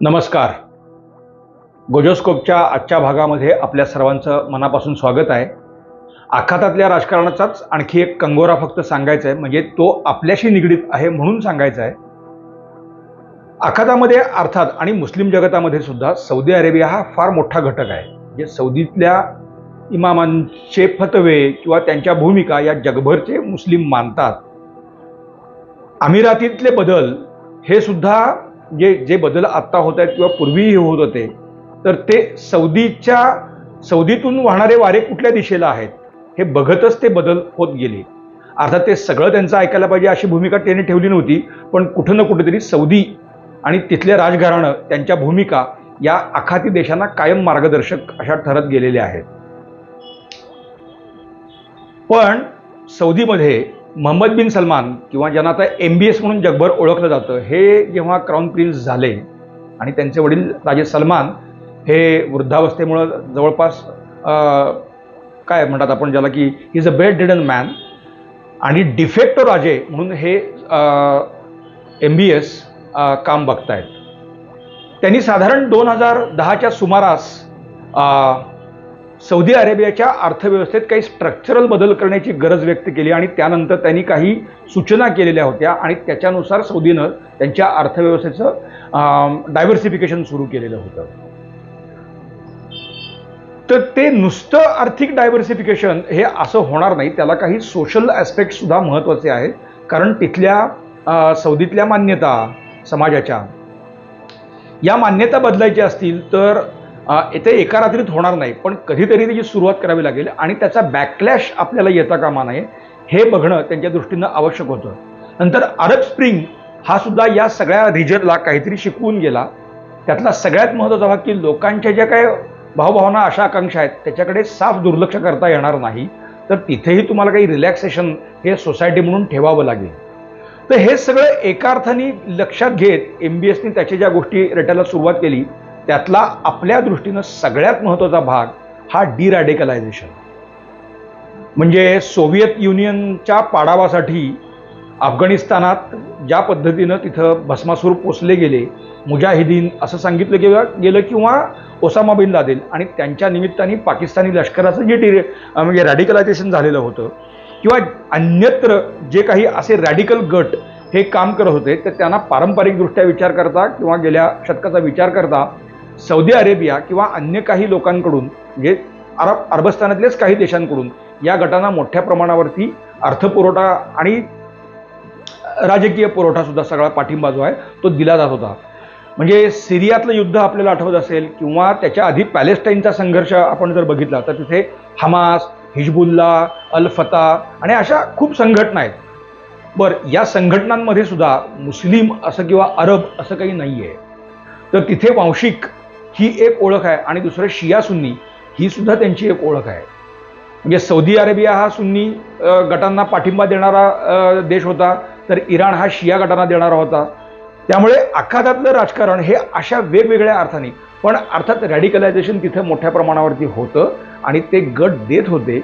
नमस्कार. गोजोस्कोपच्या आजच्या भागामध्ये आपल्या सर्वांचं मनापासून स्वागत आहे. आखातातल्या राजकारणाचाच आणखी एक कंगोरा फक्त सांगायचा आहे, म्हणजे तो आपल्याशी निगडीत आहे म्हणून सांगायचा आहे. आखातामध्ये अर्थात आणि मुस्लिम जगतामध्ये सुद्धा सौदी अरेबिया हा फार मोठा घटक आहे. म्हणजे सौदीतल्या इमामांचे फतवे किंवा त्यांच्या भूमिका या जगभरचे मुस्लिम मानतात. अमिरातीतले बदल हे सुद्धा जे बदल आत्ता होत आहेत किंवा पूर्वीही होत होते, तर ते सौदीतून वाहणारे वारे कुठल्या दिशेला आहेत हे बघतच ते बदल होत गेले. अर्थात ते सगळं त्यांचं ऐकायला पाहिजे अशी भूमिका त्यांनी ठेवली नव्हती, पण कुठं ना कुठेतरी सौदी आणि तिथले राजघराणं त्यांच्या भूमिका या आखाती देशांना कायम मार्गदर्शक अशा ठरत गेलेल्या आहेत. पण सौदीमध्ये मोहम्मद बिन सलमान किंवा ज्यांना आता MBS म्हणून जगभर ओळखलं जातं, हे जेव्हा क्राऊन प्रिन्स झाले आणि त्यांचे वडील राजे सलमान हे वृद्धावस्थेमुळं जवळपास काय म्हणतात आपण ज्याला की is a bed ridden man आणि डिफेक्टो राजे म्हणून हे MBS काम बघतायत. त्यांनी साधारण 2010च्या सुमारास सौदी अरेबियाच्या अर्थव्यवस्थेत काही स्ट्रक्चरल बदल करण्याची गरज व्यक्त केली आणि त्यानंतर त्यांनी काही सूचना केलेल्या होत्या आणि त्याच्यानुसार सौदीनं त्यांच्या अर्थव्यवस्थेचं डायव्हर्सिफिकेशन सुरू केलेलं होतं. तर ते नुसतं आर्थिक डायव्हर्सिफिकेशन हे असं होणार नाही, त्याला काही सोशल ॲस्पेक्ट सुद्धा महत्त्वाचे आहेत. कारण तिथल्या सौदीतल्या मान्यता समाजाच्या या मान्यता बदलायच्या असतील तर ते एका रात्रीत होणार नाही, पण कधीतरी त्याची सुरुवात करावी लागेल आणि त्याचा बॅकलॅश आपल्याला येता कामा नये हे बघणं त्यांच्या दृष्टीनं आवश्यक होतं. नंतर अरब स्प्रिंग हा सुद्धा या सगळ्या रिजनला काहीतरी शिकवून गेला. त्यातला सगळ्यात महत्त्वाचा भाग की लोकांच्या ज्या काही भावभावना आशा आकांक्षा आहेत त्याच्याकडे साफ दुर्लक्ष करता येणार नाही, तर तिथेही तुम्हाला काही रिलॅक्सेशन हे सोसायटी म्हणून ठेवावं लागेल. तर हे सगळं एका अर्थाने लक्षात घेत MBSने त्याच्या ज्या गोष्टी रेटायला सुरुवात केली त्यातला आपल्या दृष्टीनं सगळ्यात महत्त्वाचा भाग हा डिरॅडिकलायझेशन. म्हणजे सोव्हिएत युनियनच्या पाडावासाठी अफगाणिस्तानात ज्या पद्धतीनं तिथं भस्मासूर पोचले गेले, मुजाहिदीन असं सांगितलं गेलं किंवा ओसामा बिन लादेन आणि त्यांच्या निमित्ताने पाकिस्तानी लष्कराचं जे म्हणजे रॅडिकलायझेशन झालेलं होतं किंवा अन्यत्र जे काही असे रॅडिकल गट हे काम करत होते, तर त्यांना पारंपरिकदृष्ट्या विचार करता किंवा गेल्या शतकाचा विचार करता सौदी अरेबिया किंवा अन्य काही लोकांकडून म्हणजे अरबस्थानातल्याच काही देशांकडून या गटांना मोठ्या प्रमाणावरती अर्थपुरवठा आणि राजकीय पुरवठा सुद्धा सगळा पाठिंबा जो आहे तो दिला जात होता. म्हणजे सिरियातलं युद्ध आपल्याला आठवत असेल किंवा त्याच्या आधी पॅलेस्टाईनचा संघर्ष आपण जर बघितला तर तिथे हमास, हिजबुल्ला, अल फताह आणि अशा खूप संघटना आहेत. बरं, या संघटनांमध्ये सुद्धा मुस्लिम असं किंवा अरब असं काही नाही आहे. तर तिथे वांशिक ही एक ओळख आहे आणि दुसरं शिया सुन्नी ही सुद्धा त्यांची एक ओळख आहे. म्हणजे सौदी अरेबिया हा सुन्नी गटांना पाठिंबा देणारा देश होता, तर इराण हा शिया गटांना देणारा होता. त्यामुळे आखातातलं राजकारण हे अशा वेगवेगळ्या अर्थाने, पण अर्थात रॅडिकलायझेशन तिथं मोठ्या प्रमाणावरती होतं आणि ते गट देत होते.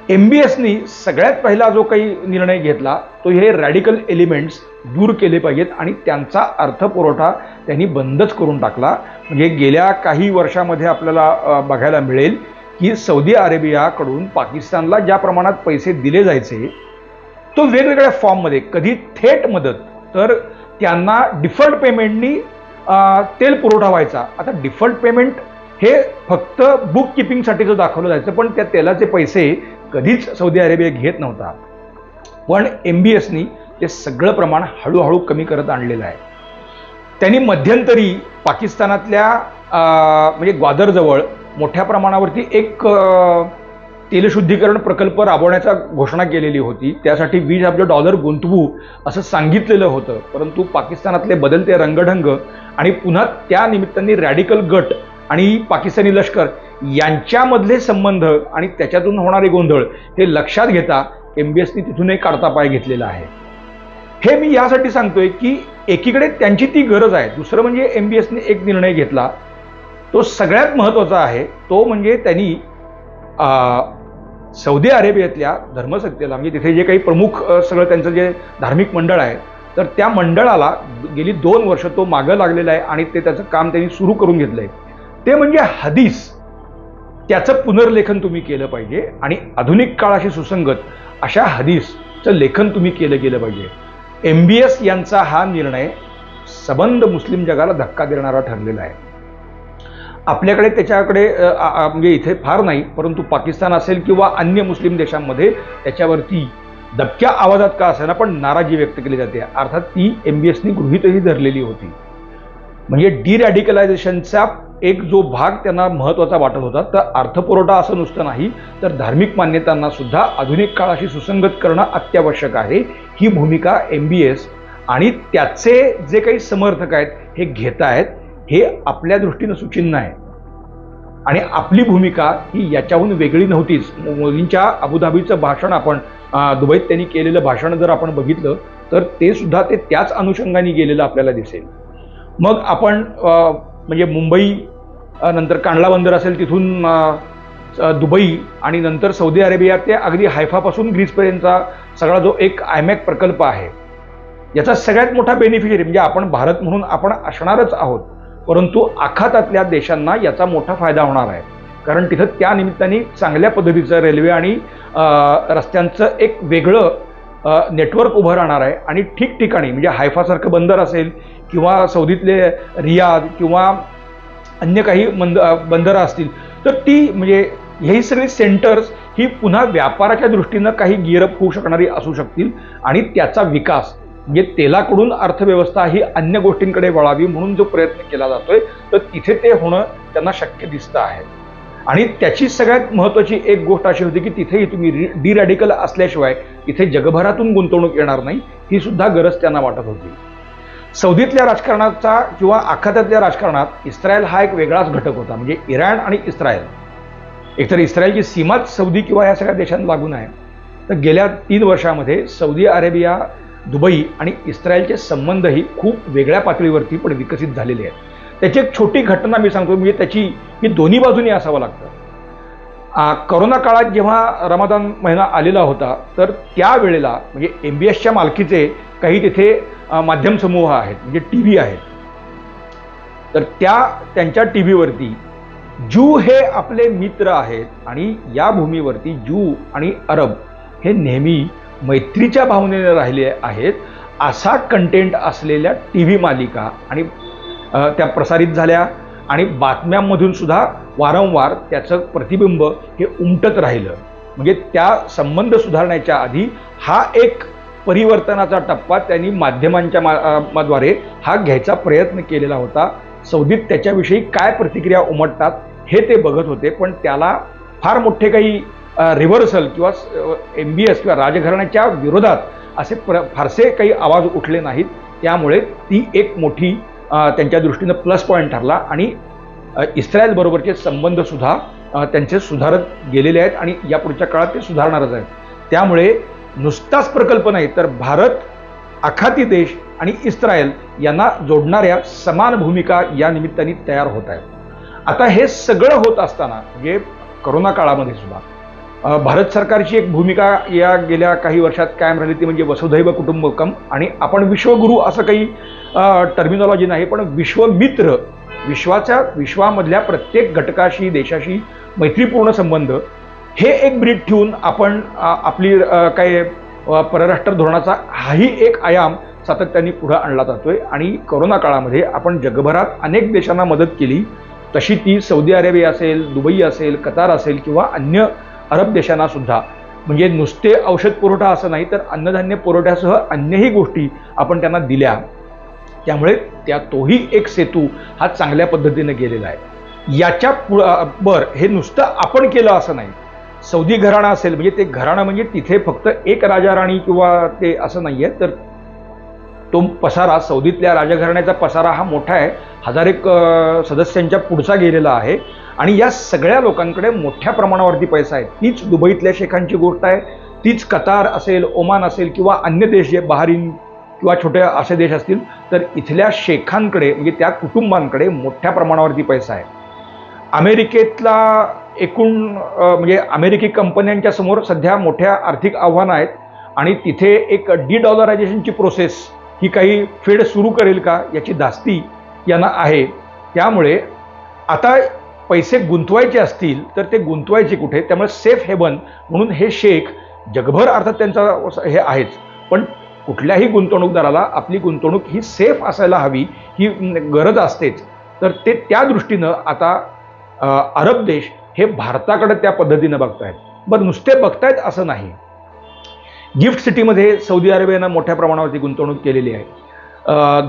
MBSनी सगळ्यात पहिला जो काही निर्णय घेतला तो हे रॅडिकल एलिमेंट्स दूर केले पाहिजेत आणि त्यांचा अर्थपुरवठा त्यांनी बंदच करून टाकला. म्हणजे गेल्या काही वर्षामध्ये आपल्याला बघायला मिळेल की सौदी अरेबियाकडून पाकिस्तानला ज्या प्रमाणात पैसे दिले जायचे तो वेगवेगळ्या फॉर्ममध्ये, कधी थेट मदत, तर त्यांना डिफर्ड पेमेंटनी तेल पुरवठा व्हायचा. आता डिफर्ड पेमेंट हे फक्त बुक किपिंगसाठीचं दाखवलं जायचं, पण त्या तेलाचे पैसे कधीच सौदी अरेबिया घेत नव्हता. पण MBSनी ते सगळं प्रमाण हळूहळू कमी करत आणलेलं आहे. त्यांनी मध्यंतरी पाकिस्तानातल्या म्हणजे ग्वादरजवळ मोठ्या प्रमाणावरती एक तेलशुद्धीकरण प्रकल्प राबवण्याचा घोषणा केलेली होती. त्यासाठी $20 अब्ज गुंतवू असं सांगितलेलं होतं, परंतु पाकिस्तानातले बदलते रंगढंग आणि पुन्हा त्या निमित्ताने रॅडिकल गट आणि पाकिस्तानी लष्कर यांच्यामधले संबंध आणि त्याच्यातून होणारे गोंधळ हे लक्षात घेता MBSनी तिथून एक काढता पाय घेतलेला आहे. हे मी यासाठी सांगतोय की एकीकडे त्यांची ती गरज आहे, दुसरं म्हणजे MBSने एक निर्णय घेतला तो सगळ्यात महत्त्वाचा आहे. तो म्हणजे त्यांनी सौदी अरेबियातल्या धर्मसत्तेला, म्हणजे तिथे जे काही प्रमुख सगळं त्यांचं जे धार्मिक मंडळ आहे तर त्या मंडळाला गेली 2 वर्ष तो मागं लागलेला आहे आणि ते त्याचं काम त्यांनी सुरू करून घेतलं आहे. ते म्हणजे हदीस, त्याचं पुनर्लेखन तुम्ही केलं पाहिजे आणि आधुनिक काळाशी सुसंगत अशा हदीसचं लेखन तुम्ही केलं गेलं पाहिजे. MBS यांचा हा निर्णय सबंध मुस्लिम जगाला धक्का देणारा ठरलेला आहे. आपल्याकडे त्याच्याकडे म्हणजे इथे फार नाही, परंतु पाकिस्तान असेल किंवा अन्य मुस्लिम देशांमध्ये त्याच्यावरती दबक्या आवाजात का असेना पण नाराजी व्यक्त केली जाते. अर्थात ती MBSनी गृहीतही धरलेली होती. म्हणजे डिरॅडिकलायझेशनचा एक जो भाग त्यांना महत्त्वाचा वाटत होता, तर अर्थपुरवठा असं नुसतं नाही, तर धार्मिक मान्यतांना सुद्धा आधुनिक काळाशी सुसंगत करणं अत्यावश्यक आहे. ही भूमिका MBS आणि त्याचे जे काही समर्थक आहेत हे घेत आहेत, हे आपल्या दृष्टीनं सुचिन्ह आहे. आणि आपली भूमिका ही याच्याहून वेगळी नव्हतीच. मोदींच्या अबुधाबीचं भाषण आपण दुबईत त्यांनी केलेलं भाषण जर आपण बघितलं तर ते सुद्धा ते त्याच अनुषंगाने गेलेलं आपल्याला दिसेल. मग आपण म्हणजे मुंबई नंतर कांडला बंदर असेल, तिथून दुबई आणि नंतर सौदी अरेबिया ते अगदी हायफापासून ग्रीसपर्यंतचा सगळा जो एक IMEC प्रकल्प आहे, याचा सगळ्यात मोठा बेनिफिशियरी म्हणजे आपण भारत म्हणून आपण असणारच आहोत, परंतु आखातातल्या देशांना याचा मोठा फायदा होणार आहे. कारण तिथं त्या निमित्ताने चांगल्या पद्धतीचं रेल्वे आणि रस्त्यांचं एक वेगळं नेटवर्क उभं राहणार आहे. आणि ठिकठिकाणी म्हणजे हायफासारखं बंदर असेल किंवा सौदीतले रियाद किंवा अन्य काही बंदरं असतील, तर ती म्हणजे ही सगळी सेंटर्स ही पुन्हा व्यापाराच्या दृष्टीनं काही गिअरअप होऊ शकणारी असू शकतील आणि त्याचा विकास म्हणजे तेलाकडून अर्थव्यवस्था ही अन्य गोष्टींकडे वळावी म्हणून जो प्रयत्न केला जातोय, तर तिथे ते होणं त्यांना शक्य दिसतं आहे. आणि त्याची सगळ्यात महत्त्वाची एक गोष्ट अशी होती की तिथेही तुम्ही डिरॅडिकल असल्याशिवाय इथे जगभरातून गुंतवणूक येणार नाही, ही सुद्धा गरज त्यांना वाटत होती. सौदीतल्या राजकारणाचा किंवा आखातातल्या राजकारणात इस्रायल हा एक वेगळाच घटक होता. म्हणजे इराण आणि इस्रायल, एकतर इस्रायलची सीमाच सौदी किंवा या सगळ्या देशांना लागून आहे. तर गेल्या 3 वर्षामध्ये सौदी अरेबिया, दुबई आणि इस्रायलचे संबंधही खूप वेगळ्या पातळीवरती पण विकसित झालेले आहेत. त्याची एक छोटी घटना मी सांगतो, म्हणजे त्याची ही दोन्ही बाजूनी असावं लागतं. कोरोना काळात जेव्हा रमदान महिना आलेला होता, तर त्यावेळेला म्हणजे MBSच्या मालकीचे काही तिथे माध्यम समूह आहेत, म्हणजे TV आहेत. तर त्यांच्या TVवरती ज्यू हे आपले मित्र आहेत आणि या भूमीवरती ज्यू आणि अरब हे नेहमी मैत्रीच्या भावनेने राहिले आहेत, असा कंटेंट असलेल्या TV मालिका आणि त्या प्रसारित झाल्या आणि बातम्यांमधून सुद्धा वारंवार त्याचं प्रतिबिंब हे उमटत राहिलं. म्हणजे त्या संबंध सुधारण्याच्या आधी हा एक परिवर्तनाचा टप्पा त्यांनी माध्यमांच्या द्वारे हा घ्यायचा प्रयत्न केलेला होता. सौदीत त्याच्याविषयी काय प्रतिक्रिया उमटतात हे ते बघत होते, पण त्याला फार मोठे काही रिव्हर्सल किंवा MBS किंवा राजघराण्याच्या विरोधात असे फारसे काही आवाज उठले नाहीत. त्यामुळे ती एक मोठी त्यांच्या दृष्टीनं प्लस पॉईंट ठरला आणि इस्रायल बरोबरचे संबंध सुद्धा त्यांचे सुधारत गेलेले आहेत आणि या पुढच्या काळात ते सुधारणारच आहेत. त्यामुळे नुसताच प्रकल्प नाही, तर भारत, आखाती देश आणि इस्रायल यांना जोडणाऱ्या समान भूमिका या निमित्ताने तयार होत आहेत. आता हे सगळं होत असताना म्हणजे कोरोना काळामध्ये सुद्धा भारत सरकारची एक भूमिका या गेल्या काही वर्षात कायम राहिली, ती म्हणजे वसुधैव कुटुंबकम. आणि आपण विश्वगुरू असं काही टर्मिनॉलॉजी नाही, पण विश्वमित्र, विश्वामधल्या प्रत्येक घटकाशी, देशाशी मैत्रीपूर्ण संबंध हे एक ब्रीद ठेवून आपण आपली काय परराष्ट्र धोरणाचा हाही एक आयाम सातत्याने पुढे आणला जातोय. आणि कोरोना काळामध्ये आपण जगभरात अनेक देशांना मदत केली, तशी ती सौदी अरेबिया असेल, दुबई असेल, कतार असेल किंवा अन्य अरब देशांना सुद्धा, म्हणजे नुसते औषध पुरवठा असं नाही, तर अन्नधान्य पुरवठ्यासह अन्यही गोष्टी आपण त्यांना दिल्या. त्यामुळे तोही एक सेतू हा चांगल्या पद्धतीने गेलेला आहे. याच्या हे नुसतं आपण केलं असं नाही. सौदी घराणा असेल, म्हणजे ते घराणा म्हणजे तिथे फक्त एक राजा राणी किंवा ते असं नाही आहे, तर तो पसारा, सौदीतल्या राजघराण्याचा पसारा हा मोठा आहे, 1000 सदस्यांच्या पुढचा गेलेला आहे. आणि या सगळ्या लोकांकडे मोठ्या प्रमाणावरती पैसा आहे. तीच दुबईतल्या शेखांची गोष्ट आहे, तीच कतार असेल, ओमान असेल किंवा अन्य देश जे बहारीन किंवा छोटे असे देश असतील, तर इथल्या शेखांकडे म्हणजे त्या कुटुंबांकडे मोठ्या प्रमाणावरती पैसा आहे. अमेरिकेतला एकूण म्हणजे अमेरिकी कंपन्यांच्या समोर सध्या मोठ्या आर्थिक आव्हानं आहेत आणि तिथे एक डिडॉलरायझेशनची प्रोसेस ही काही फेड सुरू करेल का याची धास्ती यांना आहे. त्यामुळे आता पैसे गुंतवायचे असतील तर ते गुंतवायचे कुठे, त्यामुळे सेफ हेवन म्हणून हे शेख जगभर अर्थात त्यांचा हे आहेच, पण कुठल्याही गुंतवणूकदाराला आपली गुंतवणूक ही सेफ असायला हवी ही गरज असतेच. तर ते त्या दृष्टीनं आता अरब देश हे भारताकडे त्या पद्धतीनं बघतायत. बरं, नुसते बघतायत असं नाही. गिफ्ट सिटीमध्ये सौदी अरेबियानं मोठ्या प्रमाणावरती गुंतवणूक केलेली आहे.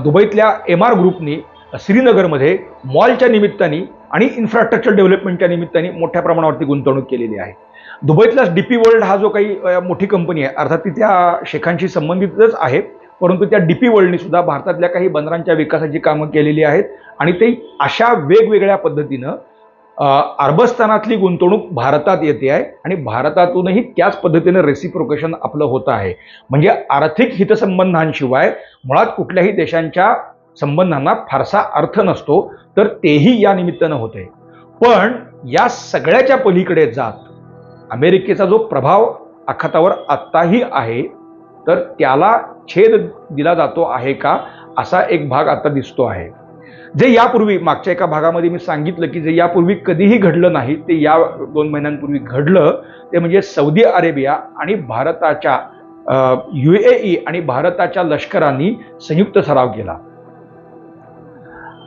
दुबईतल्या MR ग्रुपनी श्रीनगरमध्ये मॉलच्या निमित्ताने आणि इन्फ्रास्ट्रक्चर डेव्हलपमेंटच्या निमित्ताने मोठ्या प्रमाणावरती गुंतवणूक केलेली आहे. दुबईतला DP वर्ल्ड हा जो काही मोठी कंपनी आहे, अर्थात ती त्या शेखांशी संबंधितच आहे, परंतु त्या DP वर्ल्डनी सुद्धा भारतातल्या काही बंदरांच्या विकासाची कामं केलेली आहेत आणि ते अशा वेगवेगळ्या पद्धतीनं अरबस्थानातली गुंतवणूक भारतात येते आहे आणि भारतातूनही त्याच पद्धतीने रेसिप्रोकेशन आपलं होतं आहे. म्हणजे आर्थिक हितसंबंधांशिवाय मुळात कुठल्याही देशांच्या संबंधांना फारसा अर्थ नसतो, तर तेही या निमित्तानं होते. पण या सगळ्याच्या पलीकडे जात अमेरिकेचा जो प्रभाव आखातावर आत्ताही आहे, तर त्याला छेद दिला जातो आहे का, असा एक भाग आता दिसतो आहे. जे यापूर्वी मागच्या एका भागामध्ये मी सांगितलं की जे यापूर्वी कधीही घडलं नाही ते या 2 महिन्यांपूर्वी घडलं. ते म्हणजे सौदी अरेबिया आणि भारताच्या UAE आणि भारताच्या लष्करांनी संयुक्त सराव केला.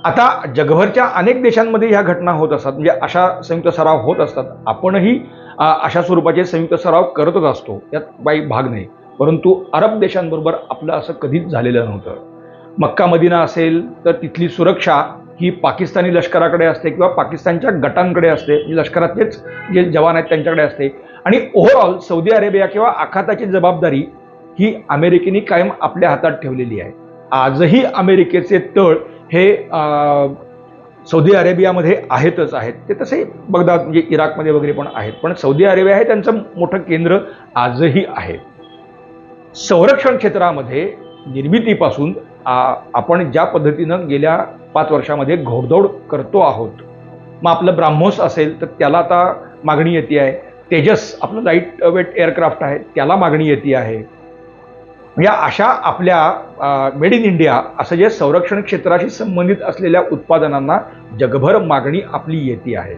आता जगभरच्या अनेक देशांमध्ये ह्या घटना होत असतात, म्हणजे अशा संयुक्त सराव होत असतात. आपणही अशा स्वरूपाचे संयुक्त सराव करतच असतो, यात काही भाग नाही. परंतु अरब देशांबरोबर आपलं असं कधीच झालेलं नव्हतं. मक्का मदिना असेल तर तिथली सुरक्षा ही पाकिस्तानी लष्कराकडे असते किंवा पाकिस्तानच्या गटांकडे असते, लष्करातलेच जे जवान आहेत त्यांच्याकडे असते. आणि ओव्हरऑल सौदी अरेबिया किंवा आखाताची जबाबदारी ही अमेरिकेने कायम आपल्या हातात ठेवलेली आहे. आजही अमेरिकेचे तळ हे सौदी अरेबियामध्ये आहेतच आहेत. ते तसे बगदाद म्हणजे इराकमध्ये वगैरे पण आहेत, पण सौदी अरेबिया हे त्यांचं मोठं केंद्र आजही आहे. संरक्षण क्षेत्रामध्ये निर्मितीपासून आपण ज्या पद्धतीनं गेल्या 5 वर्षामध्ये घोडदौड करतो आहोत, मग आपलं ब्राह्मोस असेल तर त्याला आता मागणी येते आहे. तेजस आपलं लाईट वेट एअरक्राफ्ट आहे त्याला मागणी येते आहे. म्हणजे अशा आपल्या मेड इन इंडिया असं जे संरक्षण क्षेत्राशी संबंधित असलेल्या उत्पादनांना जगभर मागणी आपली येते आहे.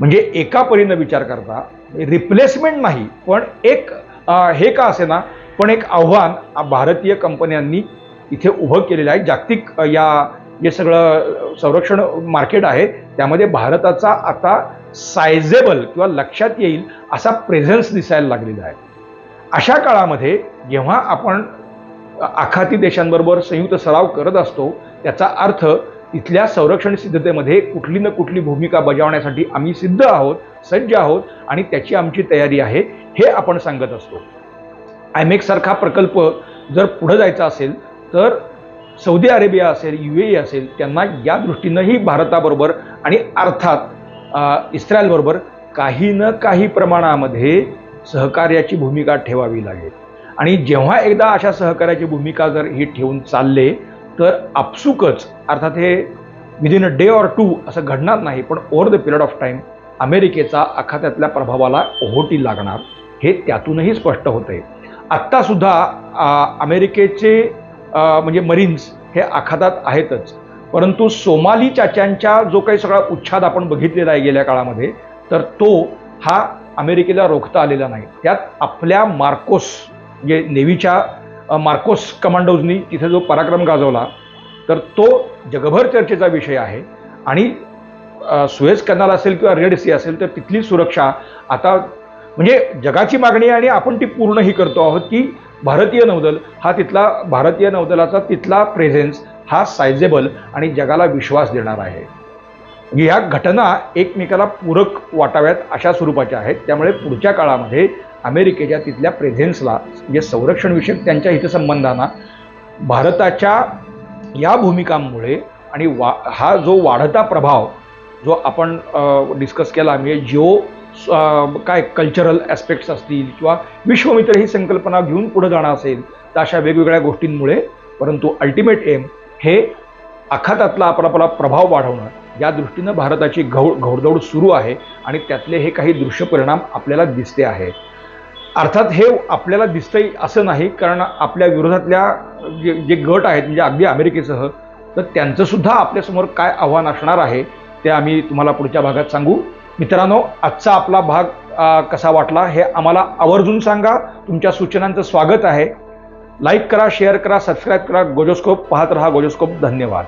म्हणजे एका परीनं विचार करता रिप्लेसमेंट नाही, पण एक हे का असे ना, पण एक आव्हान भारतीय कंपन्यांनी इथे उभं केलेलं आहे. जागतिक या जे सगळं संरक्षण मार्केट आहे त्यामध्ये भारताचा आता सायझेबल किंवा लक्षात येईल असा प्रेझेन्स दिसायला लागलेला आहे. अशा काळामध्ये जेव्हा आपण आखाती देशांबरोबर संयुक्त सराव करत असतो, त्याचा अर्थ तिथल्या संरक्षण सिद्धतेमध्ये कुठली ना कुठली भूमिका बजावण्यासाठी आम्ही सिद्ध आहोत, सज्ज आहोत आणि त्याची आमची तयारी आहे हे आपण सांगत असतो. IMEC सारखा प्रकल्प जर पुढे जायचा असेल तर सौदी अरेबिया असेल, UAE असेल, त्यांना या दृष्टीनंही भारताबरोबर आणि अर्थात इस्रायलबरोबर काही ना काही प्रमाणामध्ये सहकार्याची भूमिका ठेवावी लागेल. आणि जेव्हा एकदा अशा सहकार्याची भूमिका जर ही ठेवून चालले तर आपसुकच, अर्थात हे विदिन अ डे ऑर 2 असं घडणार नाही, पण over the period of time अमेरिकेचा आखातातल्या प्रभावाला ओहोटी लागणार हे त्यातूनही स्पष्ट होतंय. आत्तासुद्धा अमेरिकेचे म्हणजे मरीन्स हे आखातात आहेतच, परंतु सोमाली चाच्यांच्या जो काही सगळा उच्छाद आपण बघितलेला आहे गेल्या काळामध्ये, तर तो हा अमेरिकेला रोखता आलेला नाही. त्यात आपल्या मार्कोस म्हणजे नेव्हीच्या मार्कोस कमांडोजनी तिथे जो पराक्रम गाजवला तर तो जगभर चर्चेचा विषय आहे. आणि सुएझ कॅनाल असेल किंवा रेड सी असेल तर तिथली सुरक्षा आता म्हणजे जगाची मागणी आहे आणि आपण ती पूर्णही करतो आहोत की भारतीय नौदलाचा तिथला प्रेझेन्स हा सायझेबल आणि जगाला विश्वास देणार आहे. ह्या घटना एकमेकाला पूरक वाटाव्यात अशा स्वरूपाच्या आहेत. त्यामुळे पुढच्या काळामध्ये अमेरिकेच्या तिथल्या प्रेझेन्सला म्हणजे संरक्षणविषयक त्यांच्या हितसंबंधांना भारताच्या या भूमिकांमुळे आणि हा जो वाढता प्रभाव जो आपण डिस्कस केला, म्हणजे काय कल्चरल ॲस्पेक्ट्स असतील किंवा विश्वमित्र ही संकल्पना घेऊन पुढे जाणं असेल, तर अशा वेगवेगळ्या गोष्टींमुळे, परंतु अल्टिमेट एम हे आखातातला आपला प्रभाव वाढवणं या दृष्टीनं भारताची घोडदौड सुरू आहे आणि त्यातले हे काही दृश्य परिणाम आपल्याला दिसते आहे. अर्थात हे आपल्याला दिसतंय असं नाही, कारण आपल्या विरोधातल्या जे गट आहेत म्हणजे अगदी अमेरिकेसह, तर त्यांचं सुद्धा आपल्यासमोर काय आव्हान असणार आहे ते आम्ही तुम्हाला पुढच्या भागात सांगू. मित्रांनो, आजचा आपला भाग कसा वाटला हे आम्हाला आवर्जून सांगा. तुमच्या सूचनांचं स्वागत आहे. लाईक करा, शेअर करा, सबस्क्राईब करा. गोजोस्कोप पाहत रहा. गोजोस्कोप. धन्यवाद.